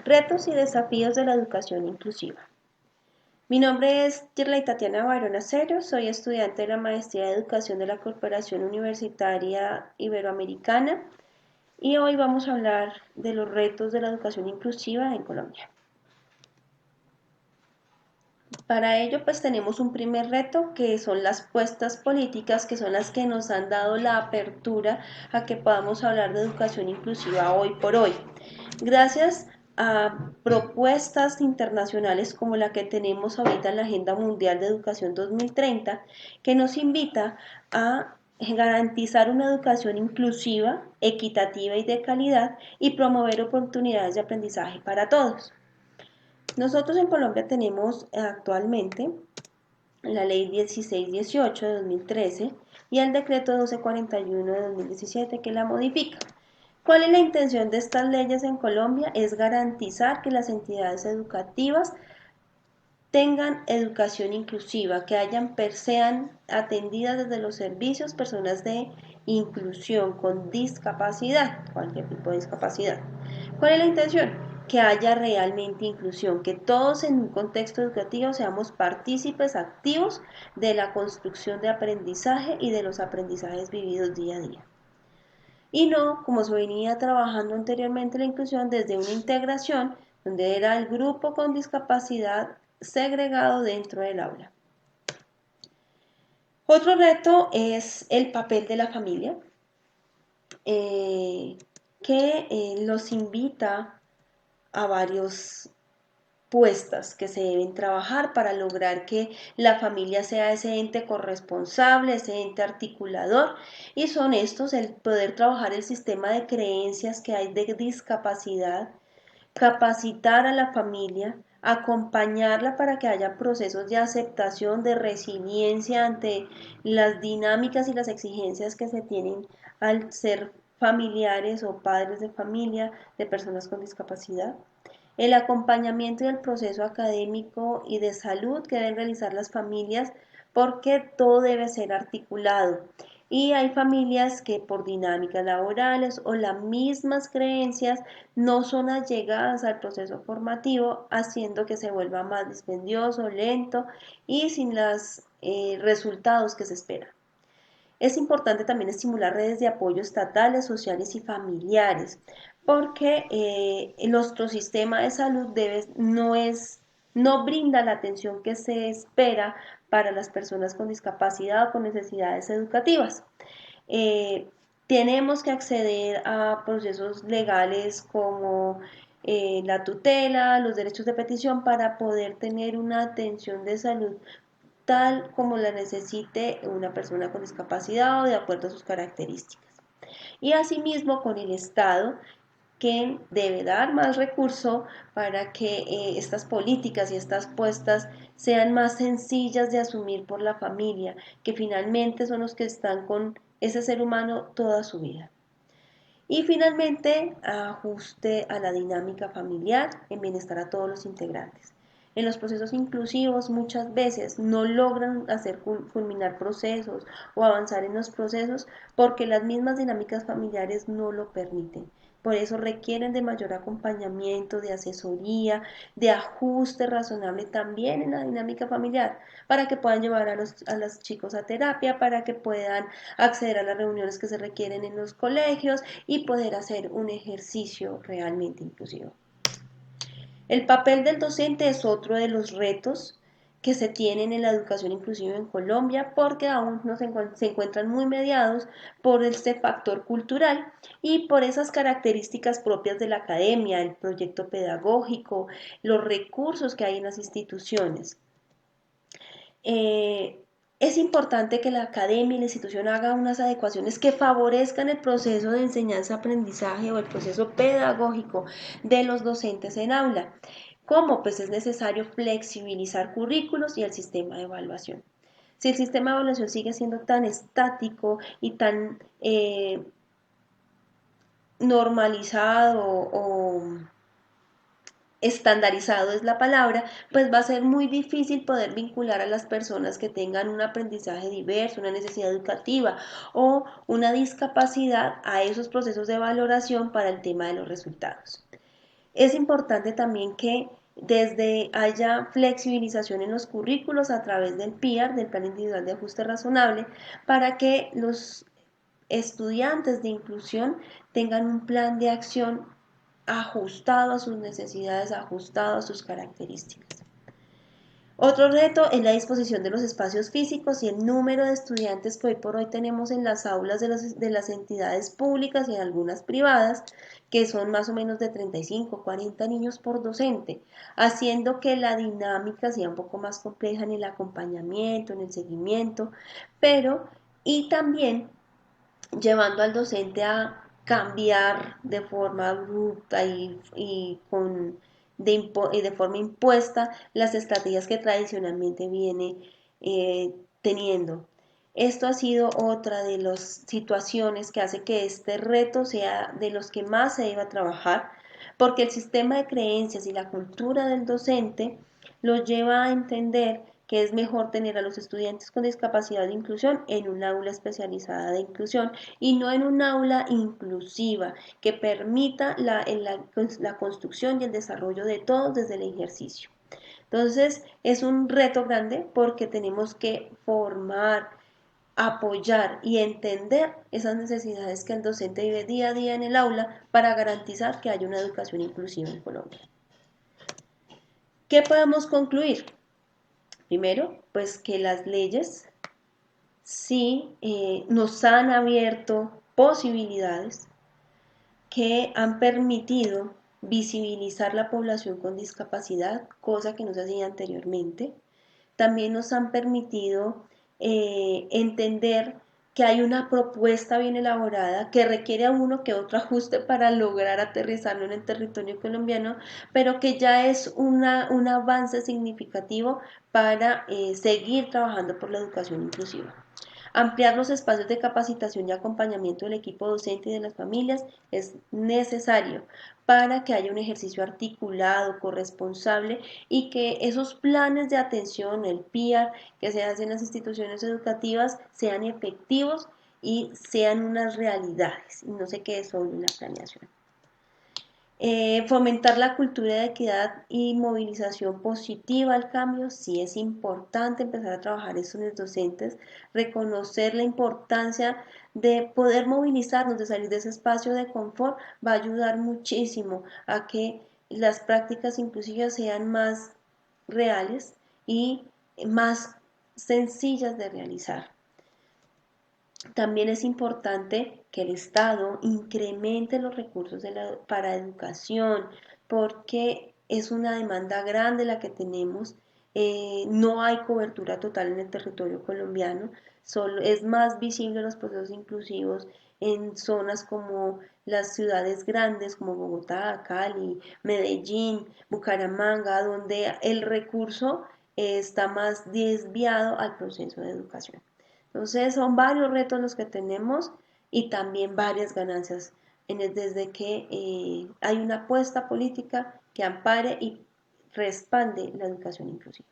Retos y desafíos de la educación inclusiva. Mi nombre es Girley Tatiana Barón Acero, soy estudiante de la Maestría de Educación de la Corporación Universitaria Iberoamericana y hoy vamos a hablar de los retos de la educación inclusiva en Colombia. Para ello pues tenemos un primer reto que son las puestas políticas, que son las que nos han dado la apertura a que podamos hablar de educación inclusiva hoy por hoy. Gracias a propuestas internacionales como la que tenemos ahorita en la Agenda Mundial de Educación 2030, que nos invita a garantizar una educación inclusiva, equitativa y de calidad y promover oportunidades de aprendizaje para todos. Nosotros en Colombia tenemos actualmente la Ley 1618 de 2013 y el Decreto 1241 de 2017 que la modifica. ¿Cuál es la intención de estas leyes en Colombia? Es garantizar que las entidades educativas tengan educación inclusiva, que sean atendidas desde los servicios personas de inclusión con discapacidad, cualquier tipo de discapacidad. ¿Cuál es la intención? Que haya realmente inclusión, que todos en un contexto educativo seamos partícipes activos de la construcción de aprendizaje y de los aprendizajes vividos día a día. Y no, como se venía trabajando anteriormente la inclusión desde una integración donde era el grupo con discapacidad segregado dentro del aula. Otro reto es el papel de la familia, que los invita a varios puestas que se deben trabajar para lograr que la familia sea ese ente corresponsable, ese ente articulador, y son estos el poder trabajar el sistema de creencias que hay de discapacidad, capacitar a la familia, acompañarla para que haya procesos de aceptación, de resiliencia ante las dinámicas y las exigencias que se tienen al ser familiares o padres de familia de personas con discapacidad. El acompañamiento y el proceso académico y de salud que deben realizar las familias porque todo debe ser articulado. Y hay familias que por dinámicas laborales o las mismas creencias no son allegadas al proceso formativo, haciendo que se vuelva más dispendioso, lento y sin los resultados que se esperan. Es importante también estimular redes de apoyo estatales, sociales y familiares, porque nuestro sistema de salud no brinda la atención que se espera para las personas con discapacidad o con necesidades educativas. Eh, Tenemos que acceder a procesos legales como la tutela, los derechos de petición para poder tener una atención de salud tal como la necesite una persona con discapacidad o de acuerdo a sus características. Y asimismo con el Estado, que debe dar más recursos para que estas políticas y estas puestas sean más sencillas de asumir por la familia, que finalmente son los que están con ese ser humano toda su vida. Y finalmente, ajuste a la dinámica familiar en bienestar a todos los integrantes. En los procesos inclusivos muchas veces no logran hacer culminar procesos o avanzar en los procesos porque las mismas dinámicas familiares no lo permiten. Por eso requieren de mayor acompañamiento, de asesoría, de ajuste razonable también en la dinámica familiar, para que puedan llevar a los chicos a terapia, para que puedan acceder a las reuniones que se requieren en los colegios y poder hacer un ejercicio realmente inclusivo. El papel del docente es otro de los retos que se tienen en la educación inclusiva en Colombia porque aún no se encuentran muy mediados por este factor cultural y por esas características propias de la academia, el proyecto pedagógico, los recursos que hay en las instituciones. Es importante que la academia y la institución hagan unas adecuaciones que favorezcan el proceso de enseñanza-aprendizaje o el proceso pedagógico de los docentes en aula. ¿Cómo? Pues es necesario flexibilizar currículos y el sistema de evaluación. Si el sistema de evaluación sigue siendo tan estático y tan normalizado o estandarizado es la palabra, pues va a ser muy difícil poder vincular a las personas que tengan un aprendizaje diverso, una necesidad educativa o una discapacidad a esos procesos de valoración para el tema de los resultados. Es importante también que desde haya flexibilización en los currículos a través del PIAR, del Plan Individual de Ajuste Razonable, para que los estudiantes de inclusión tengan un plan de acción ajustado a sus necesidades, ajustado a sus características. Otro reto es la disposición de los espacios físicos y el número de estudiantes que hoy por hoy tenemos en las aulas de las entidades públicas y en algunas privadas, que son más o menos de 35, 40 niños por docente, haciendo que la dinámica sea un poco más compleja en el acompañamiento, en el seguimiento, pero y también llevando al docente a cambiar de forma abrupta y de forma impuesta las estrategias que tradicionalmente viene teniendo. Esto ha sido otra de las situaciones que hace que este reto sea de los que más se deba trabajar, porque el sistema de creencias y la cultura del docente lo lleva a entender que es mejor tener a los estudiantes con discapacidad de inclusión en un aula especializada de inclusión y no en un aula inclusiva que permita la construcción y el desarrollo de todos desde el ejercicio. Entonces es un reto grande porque tenemos que formar, apoyar y entender esas necesidades que el docente vive día a día en el aula para garantizar que haya una educación inclusiva en Colombia. ¿Qué podemos concluir? Primero, pues que las leyes sí nos han abierto posibilidades que han permitido visibilizar la población con discapacidad, cosa que no se hacía anteriormente. También nos han permitido entender que hay una propuesta bien elaborada que requiere a uno que otro ajuste para lograr aterrizarlo en el territorio colombiano, pero que ya es un avance significativo para seguir trabajando por la educación inclusiva. Ampliar los espacios de capacitación y acompañamiento del equipo docente y de las familias es necesario para que haya un ejercicio articulado, corresponsable y que esos planes de atención, el PIAR, que se hacen en las instituciones educativas, sean efectivos y sean unas realidades y no se quede solo en la planeación. Fomentar la cultura de equidad y movilización positiva al cambio, sí es importante empezar a trabajar eso en los docentes, reconocer la importancia de poder movilizarnos, de salir de ese espacio de confort, va a ayudar muchísimo a que las prácticas inclusivas sean más reales y más sencillas de realizar. También es importante que el Estado incremente los recursos para educación, porque es una demanda grande la que tenemos. No hay cobertura total en el territorio colombiano, solo es más visible los procesos inclusivos en zonas como las ciudades grandes como Bogotá, Cali, Medellín, Bucaramanga, donde el recurso está más desviado al proceso de educación. Entonces son varios retos los que tenemos y también varias ganancias desde que hay una apuesta política que ampare y respalde la educación inclusiva.